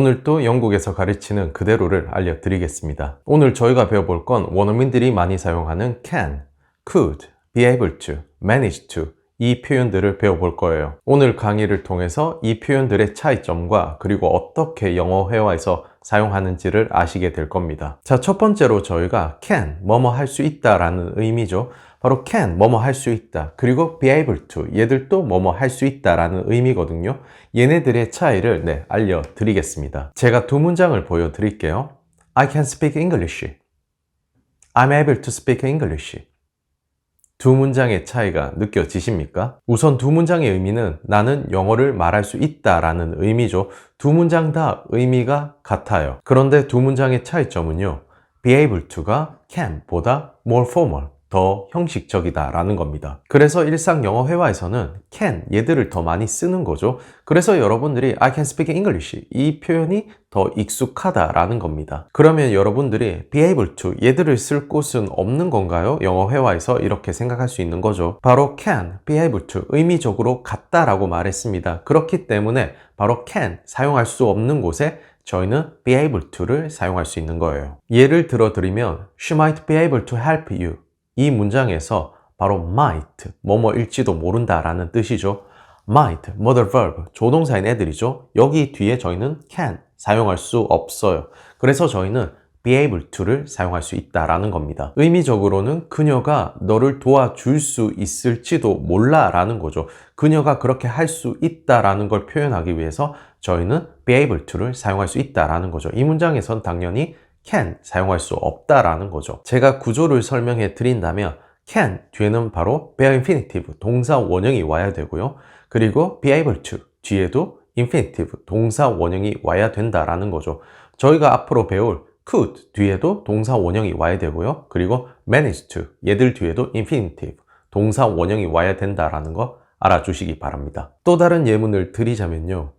오늘 또 영국에서 가르치는 그대로를 알려드리겠습니다. 오늘 저희가 배워볼 건 원어민들이 많이 사용하는 can, could, be able to, manage to 이 표현들을 배워볼 거예요. 오늘 강의를 통해서 이 표현들의 차이점과 그리고 어떻게 영어 회화에서 사용하는지를 아시게 될 겁니다. 자, 첫 번째로 저희가 can, 뭐뭐 할 수 있다 라는 의미죠. 바로 can, 뭐뭐 할 수 있다. 그리고 be able to, 얘들도 뭐뭐 할 수 있다 라는 의미거든요. 얘네들의 차이를 알려드리겠습니다. 제가 두 문장을 보여드릴게요. I can speak English. I'm able to speak English. 두 문장의 차이가 느껴지십니까? 우선 두 문장의 의미는 나는 영어를 말할 수 있다 라는 의미죠. 두 문장 다 의미가 같아요. 그런데 두 문장의 차이점은요. be able to가 can 보다 more formal, 더 형식적이다 라는 겁니다. 그래서 일상 영어 회화에서는 can, 얘들을 더 많이 쓰는 거죠. 그래서 여러분들이 I can speak English 이 표현이 더 익숙하다 라는 겁니다. 그러면 여러분들이 be able to 얘들을 쓸 곳은 없는 건가요? 영어 회화에서 이렇게 생각할 수 있는 거죠. 바로 can, be able to 의미적으로 같다라고 말했습니다. 그렇기 때문에 바로 can 사용할 수 없는 곳에 저희는 be able to를 사용할 수 있는 거예요. 예를 들어 드리면 She might be able to help you. 이 문장에서 바로 might, 뭐뭐일지도 모른다 라는 뜻이죠. might, mother verb, 조동사인 애들이죠. 여기 뒤에 저희는 can 사용할 수 없어요. 그래서 저희는 be able to를 사용할 수 있다라는 겁니다. 의미적으로는 그녀가 너를 도와줄 수 있을지도 몰라 라는 거죠. 그녀가 그렇게 할 수 있다라는 걸 표현하기 위해서 저희는 be able to를 사용할 수 있다라는 거죠. 이 문장에선 당연히 can 사용할 수 없다라는 거죠. 제가 구조를 설명해 드린다면 can 뒤에는 바로 bare infinitive 동사 원형이 와야 되고요. 그리고 be able to 뒤에도 infinitive 동사 원형이 와야 된다라는 거죠. 저희가 앞으로 배울 could 뒤에도 동사 원형이 와야 되고요. 그리고 manage to 얘들 뒤에도 infinitive 동사 원형이 와야 된다라는 거 알아주시기 바랍니다. 또 다른 예문을 드리자면요.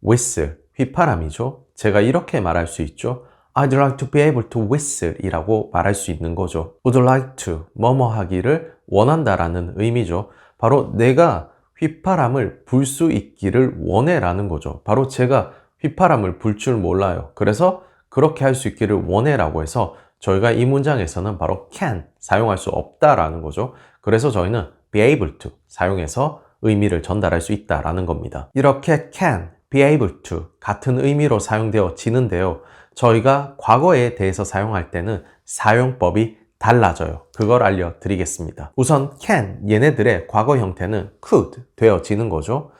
whistle 휘파람이죠. 제가 이렇게 말할 수 있죠. I'd like to be able to whistle 이라고 말할 수 있는 거죠. Would like to 뭐뭐 하기를 원한다라는 의미죠. 바로 내가 휘파람을 불 수 있기를 원해 라는 거죠. 바로 제가 휘파람을 불 줄 몰라요. 그래서 그렇게 할 수 있기를 원해 라고 해서 저희가 이 문장에서는 바로 can 사용할 수 없다라는 거죠. 그래서 저희는 be able to 사용해서 의미를 전달할 수 있다라는 겁니다. 이렇게 can, be able to 같은 의미로 사용되어지는데요. 저희가 과거에 대해서 사용할 때는 사용법이 달라져요. 그걸 알려드리겠습니다. 우선 can, 얘네들의 과거 형태는 could 되어지는 거죠.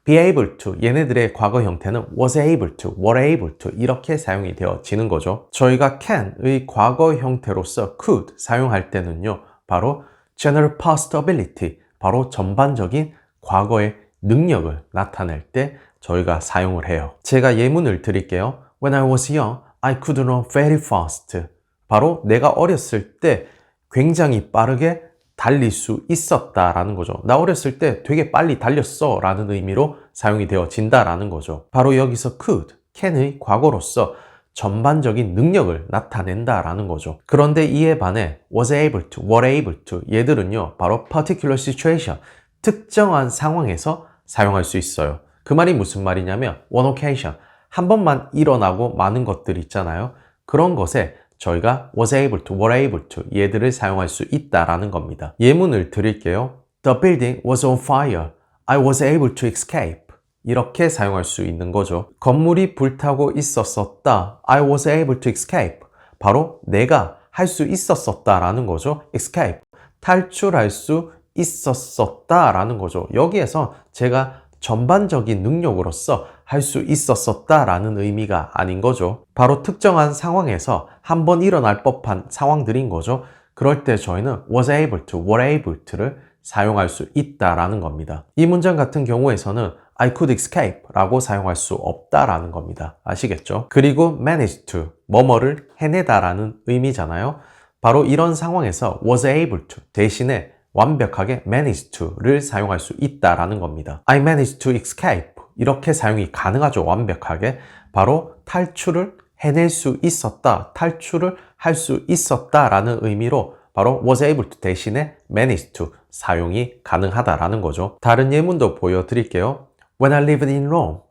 be able to, 얘네들의 과거 형태는 was able to, were able to 이렇게 사용이 되어지는 거죠. 저희가 can의 과거 형태로서 could 사용할 때는요. 바로 general past ability, 바로 전반적인 과거의 능력을 나타낼 때 저희가 사용을 해요. 제가 예문을 드릴게요. When I was young, I could run very fast. 바로 내가 어렸을 때 굉장히 빠르게 달릴 수 있었다라는 거죠. 나 어렸을 때 되게 빨리 달렸어 라는 의미로 사용이 되어진다라는 거죠. 바로 여기서 could, can의 과거로서 전반적인 능력을 나타낸다라는 거죠. 그런데 이에 반해 was able to, were able to 얘들은요. 바로 particular situation, 특정한 상황에서 사용할 수 있어요. 그 말이 무슨 말이냐면 one occasion, 한 번만 일어나고 마는 것들 있잖아요. 그런 것에 저희가 was able to, were able to 얘들을 사용할 수 있다라는 겁니다. 예문을 드릴게요. The building was on fire. I was able to escape. 이렇게 사용할 수 있는 거죠. 건물이 불타고 있었었다. I was able to escape. 바로 내가 할 수 있었었다라는 거죠. escape. 탈출할 수 있었었다라는 거죠. 여기에서 제가 전반적인 능력으로서 할 수 있었었다라는 의미가 아닌 거죠. 바로 특정한 상황에서 한번 일어날 법한 상황들인 거죠. 그럴 때 저희는 was able to, were able to를 사용할 수 있다라는 겁니다. 이 문장 같은 경우에서는 I could escape 라고 사용할 수 없다라는 겁니다. 아시겠죠? 그리고 manage to, 뭐뭐를 해내다라는 의미잖아요. 바로 이런 상황에서 was able to 대신에 완벽하게 manage to를 사용할 수 있다라는 겁니다. I managed to escape 이렇게 사용이 가능하죠. 완벽하게. 바로 탈출을 해낼 수 있었다, 탈출을 할 수 있었다라는 의미로 바로 was able to 대신에 managed to 사용이 가능하다라는 거죠. 다른 예문도 보여드릴게요. When I lived in Rome,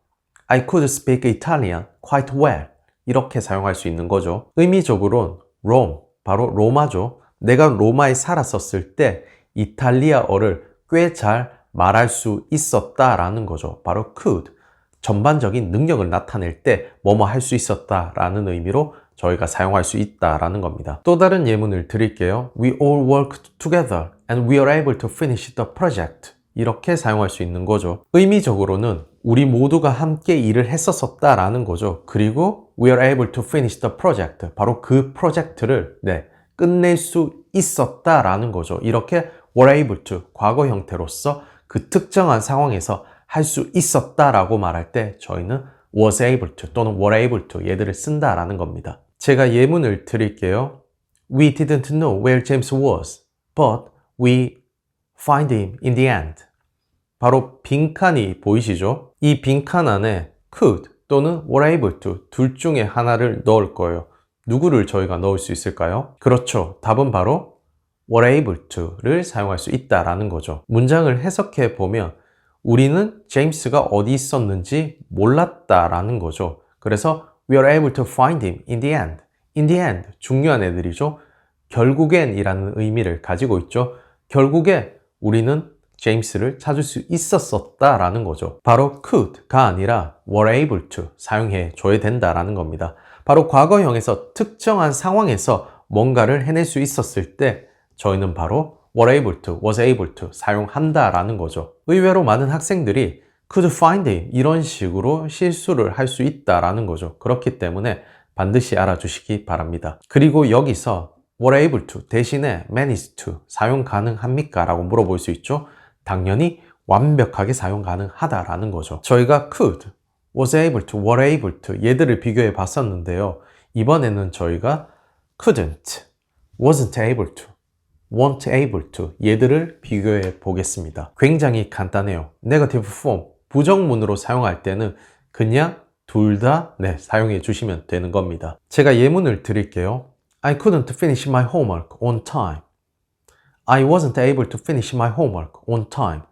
I could speak Italian quite well. 이렇게 사용할 수 있는 거죠. 의미적으로는 Rome, 바로 로마죠. 내가 로마에 살았었을 때 이탈리아어를 꽤 잘 말할 수 있었다라는 거죠. 바로 could. 전반적인 능력을 나타낼 때 뭐뭐 할 수 있었다라는 의미로 저희가 사용할 수 있다라는 겁니다. 또 다른 예문을 드릴게요. We all worked together and we are able to finish the project. 이렇게 사용할 수 있는 거죠. 의미적으로는 우리 모두가 함께 일을 했었다라는 거죠. 그리고 we are able to finish the project. 바로 그 프로젝트를 끝낼 수 있었다라는 거죠. 이렇게 were able to 과거 형태로서 그 특정한 상황에서 할 수 있었다라고 말할 때 저희는 was able to 또는 were able to 얘들을 쓴다라는 겁니다. 제가 예문을 드릴게요. We didn't know where James was, but we find him in the end. 바로 빈칸이 보이시죠? 이 빈칸 안에 could 또는 were able to 둘 중에 하나를 넣을 거예요. 누구를 저희가 넣을 수 있을까요? 그렇죠. 답은 바로 were able to를 사용할 수 있다라는 거죠. 문장을 해석해 보면 우리는 제임스가 어디 있었는지 몰랐다라는 거죠. 그래서 we are able to find him in the end. in the end, 중요한 애들이죠. 결국엔 이라는 의미를 가지고 있죠. 결국에 우리는 제임스를 찾을 수 있었다라는 거죠. 바로 could가 아니라 were able to 사용해 줘야 된다라는 겁니다. 바로 과거형에서 특정한 상황에서 뭔가를 해낼 수 있었을 때 저희는 바로 were able to, was able to 사용한다라는 거죠. 의외로 많은 학생들이 could find him 이런 식으로 실수를 할 수 있다라는 거죠. 그렇기 때문에 반드시 알아주시기 바랍니다. 그리고 여기서 were able to 대신에 manage to 사용 가능합니까? 라고 물어볼 수 있죠. 당연히 완벽하게 사용 가능하다라는 거죠. 저희가 could, was able to, were able to 얘들을 비교해 봤었는데요. 이번에는 저희가 couldn't, wasn't able to, weren't able to 얘들을 비교해 보겠습니다. 굉장히 간단해요. negative form, 부정문으로 사용할 때는 그냥 둘 다 사용해 주시면 되는 겁니다. 제가 예문을 드릴게요. I couldn't finish my homework on time. I wasn't able to finish my homework on time.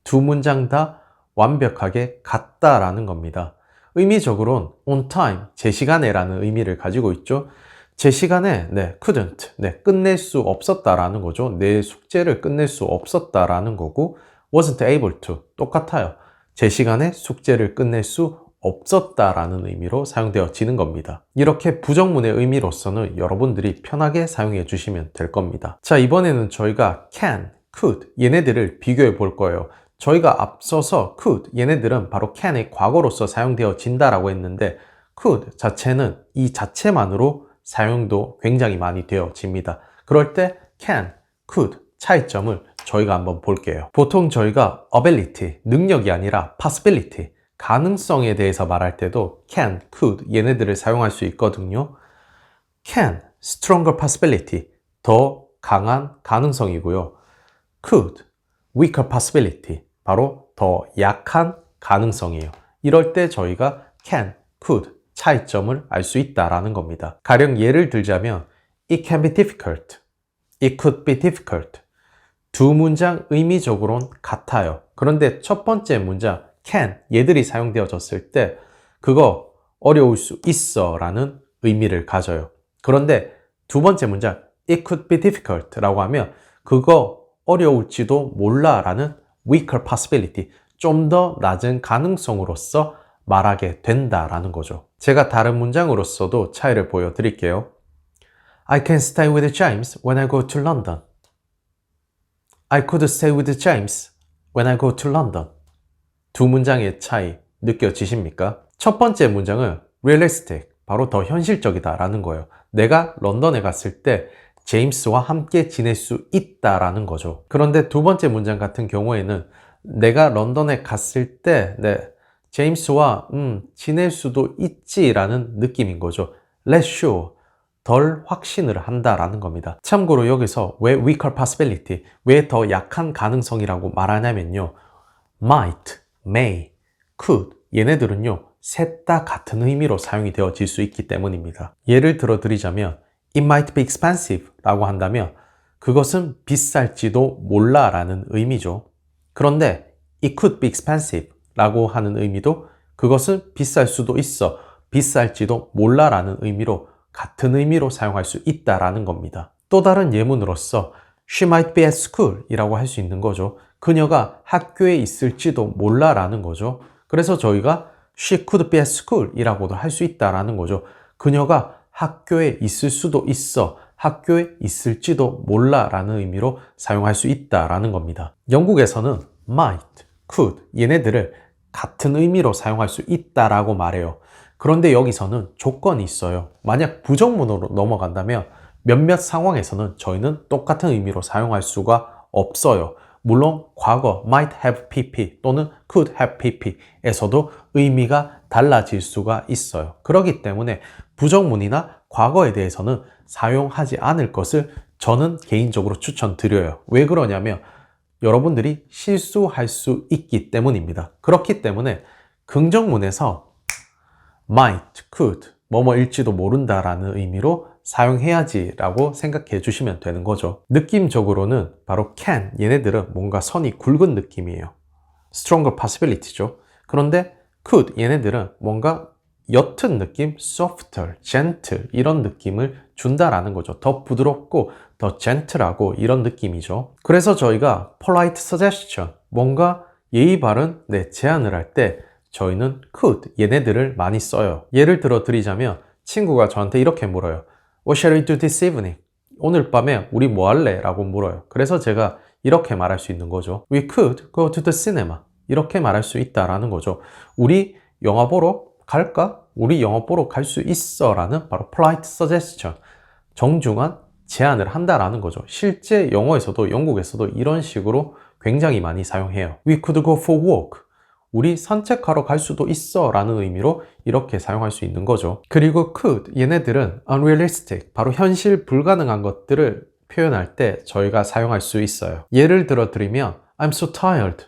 두 문장 다 완벽하게 같다라는 겁니다. 의미적으로는 on time, 제 시간에 라는 의미를 가지고 있죠. 제 시간에 couldn't, 끝낼 수 없었다라는 거죠. 내 숙제를 끝낼 수 없었다라는 거고 wasn't able to, 똑같아요. 제 시간에 숙제를 끝낼 수 없었다라는 의미로 사용되어지는 겁니다. 이렇게 부정문의 의미로서는 여러분들이 편하게 사용해 주시면 될 겁니다. 자, 이번에는 저희가 can, could 얘네들을 비교해 볼 거예요. 저희가 앞서서 could 얘네들은 바로 can의 과거로서 사용되어진다라고 했는데 could 자체는 이 자체만으로 사용도 굉장히 많이 되어집니다. 그럴 때 can, could 차이점을 저희가 한번 볼게요. 보통 저희가 ability, 능력이 아니라 possibility, 가능성에 대해서 말할 때도 can, could 얘네들을 사용할 수 있거든요. can, stronger possibility, 더 강한 가능성이고요. could, weaker possibility, 바로 더 약한 가능성이에요. 이럴 때 저희가 can, could 차이점을 알 수 있다라는 겁니다. 가령 예를 들자면 it can be difficult, it could be difficult 두 문장 의미적으로는 같아요. 그런데 첫 번째 문장 can 얘들이 사용되어졌을 때 그거 어려울 수 있어 라는 의미를 가져요. 그런데 두 번째 문장 it could be difficult 라고 하면 그거 어려울지도 몰라 라는 weaker possibility, 좀 더 낮은 가능성으로서 말하게 된다라는 거죠. 제가 다른 문장으로서도 차이를 보여드릴게요. I can stay with James when I go to London. I could stay with James when I go to London. 두 문장의 차이 느껴지십니까? 첫 번째 문장은 realistic, 바로 더 현실적이다 라는 거예요. 내가 런던에 갔을 때 제임스와 함께 지낼 수 있다라는 거죠. 그런데 두 번째 문장 같은 경우에는 내가 런던에 갔을 때 제임스와 지낼 수도 있지라는 느낌인 거죠. less sure, 덜 확신을 한다라는 겁니다. 참고로 여기서 왜 weaker possibility, 왜 더 약한 가능성이라고 말하냐면요. might, may, could 얘네들은요. 셋 다 같은 의미로 사용이 되어질 수 있기 때문입니다. 예를 들어 드리자면 it might be expensive 라고 한다면 그것은 비쌀지도 몰라 라는 의미죠. 그런데 it could be expensive 라고 하는 의미도 그것은 비쌀 수도 있어, 비쌀지도 몰라라는 의미로 같은 의미로 사용할 수 있다라는 겁니다. 또 다른 예문으로서 She might be at school 이라고 할 수 있는 거죠. 그녀가 학교에 있을지도 몰라라는 거죠. 그래서 저희가 She could be at school 이라고도 할 수 있다라는 거죠. 그녀가 학교에 있을 수도 있어, 학교에 있을지도 몰라라는 의미로 사용할 수 있다라는 겁니다. 영국에서는 might, could 얘네들을 같은 의미로 사용할 수 있다라고 말해요. 그런데 여기서는 조건이 있어요. 만약 부정문으로 넘어간다면 몇몇 상황에서는 저희는 똑같은 의미로 사용할 수가 없어요. 물론 과거 might have pp 또는 could have pp에서도 의미가 달라질 수가 있어요. 그렇기 때문에 부정문이나 과거에 대해서는 사용하지 않을 것을 저는 개인적으로 추천드려요. 왜 그러냐면 여러분들이 실수할 수 있기 때문입니다. 그렇기 때문에 긍정문에서 might, could, 뭐뭐일지도 모른다라는 의미로 사용해야지 라고 생각해 주시면 되는 거죠. 느낌적으로는 바로 can, 얘네들은 뭔가 선이 굵은 느낌이에요. stronger possibility죠. 그런데 could, 얘네들은 뭔가 옅은 느낌, softer, gentle 이런 느낌을 준다라는 거죠. 더 부드럽고 더 gentle하고 이런 느낌이죠. 그래서 저희가 polite suggestion, 뭔가 예의 바른 제안을 할 때 저희는 could, 얘네들을 많이 써요. 예를 들어 드리자면 친구가 저한테 이렇게 물어요. What shall we do this evening? 오늘 밤에 우리 뭐 할래? 라고 물어요. 그래서 제가 이렇게 말할 수 있는 거죠. We could go to the cinema. 이렇게 말할 수 있다라는 거죠. 우리 영화 보러 갈까? 우리 영화 보러 갈 수 있어 라는 바로 polite suggestion, 정중한 제안을 한다라는 거죠. 실제 영어에서도 영국에서도 이런 식으로 굉장히 많이 사용해요. We could go for a walk. 우리 산책하러 갈 수도 있어 라는 의미로 이렇게 사용할 수 있는 거죠. 그리고 could, 얘네들은 unrealistic, 바로 현실 불가능한 것들을 표현할 때 저희가 사용할 수 있어요. 예를 들어 드리면 I'm so tired.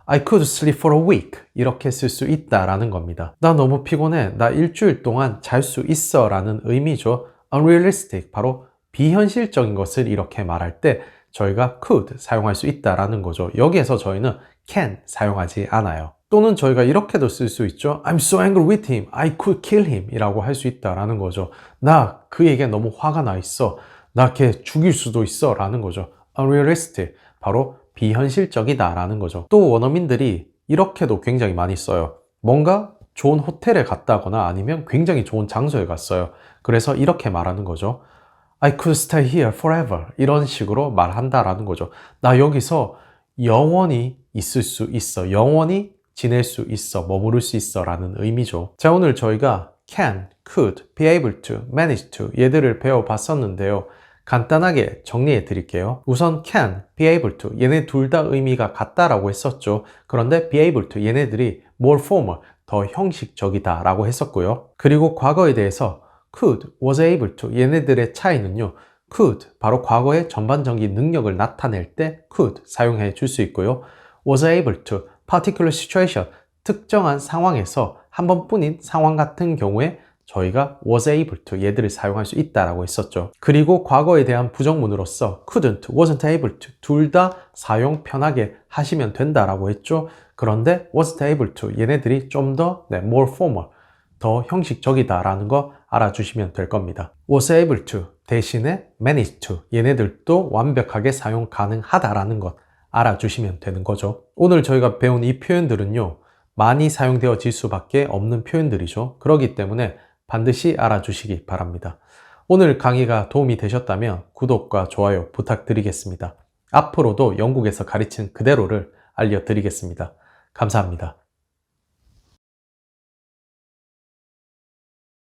I could sleep for a week. 이렇게 쓸 수 있다라는 겁니다. 나 너무 피곤해. 나 일주일 동안 잘 수 있어 라는 의미죠. unrealistic, 바로 비현실적인 것을 이렇게 말할 때 저희가 could 사용할 수 있다라는 거죠. 여기에서 저희는 can 사용하지 않아요. 또는 저희가 이렇게도 쓸 수 있죠. I'm so angry with him. I could kill him. 이라고 할 수 있다라는 거죠. 나 그에게 너무 화가 나 있어. 나 걔 죽일 수도 있어 라는 거죠. unrealistic, 바로 비현실적이다 라는 거죠. 또 원어민들이 이렇게도 굉장히 많이 써요. 뭔가 좋은 호텔에 갔다거나 아니면 굉장히 좋은 장소에 갔어요. 그래서 이렇게 말하는 거죠. I could stay here forever. 이런 식으로 말한다라는 거죠. 나 여기서 영원히 있을 수 있어. 영원히 지낼 수 있어. 머무를 수 있어 라는 의미죠. 자, 오늘 저희가 can, could, be able to, manage to 얘들을 배워봤었는데요. 간단하게 정리해 드릴게요. 우선 can, be able to 얘네 둘 다 의미가 같다라고 했었죠. 그런데 be able to 얘네들이 more formal, 더 형식적이다 라고 했었고요. 그리고 과거에 대해서 could, was able to 얘네들의 차이는요. could, 바로 과거의 전반적인 능력을 나타낼 때 could 사용해 줄 수 있고요. was able to, particular situation, 특정한 상황에서 한 번뿐인 상황 같은 경우에 저희가 was able to 얘들을 사용할 수 있다라고 했었죠. 그리고 과거에 대한 부정문으로서 couldn't, wasn't able to 둘 다 사용 편하게 하시면 된다라고 했죠. 그런데 wasn't able to 얘네들이 좀 더 more formal, 더 형식적이다라는 거 알아주시면 될 겁니다. was able to 대신에 manage to 얘네들도 완벽하게 사용 가능하다라는 것 알아주시면 되는 거죠. 오늘 저희가 배운 이 표현들은요. 많이 사용되어질 수밖에 없는 표현들이죠. 그렇기 때문에 반드시 알아주시기 바랍니다. 오늘 강의가 도움이 되셨다면 구독과 좋아요 부탁드리겠습니다. 앞으로도 영국에서 가르친 그대로를 알려드리겠습니다. 감사합니다.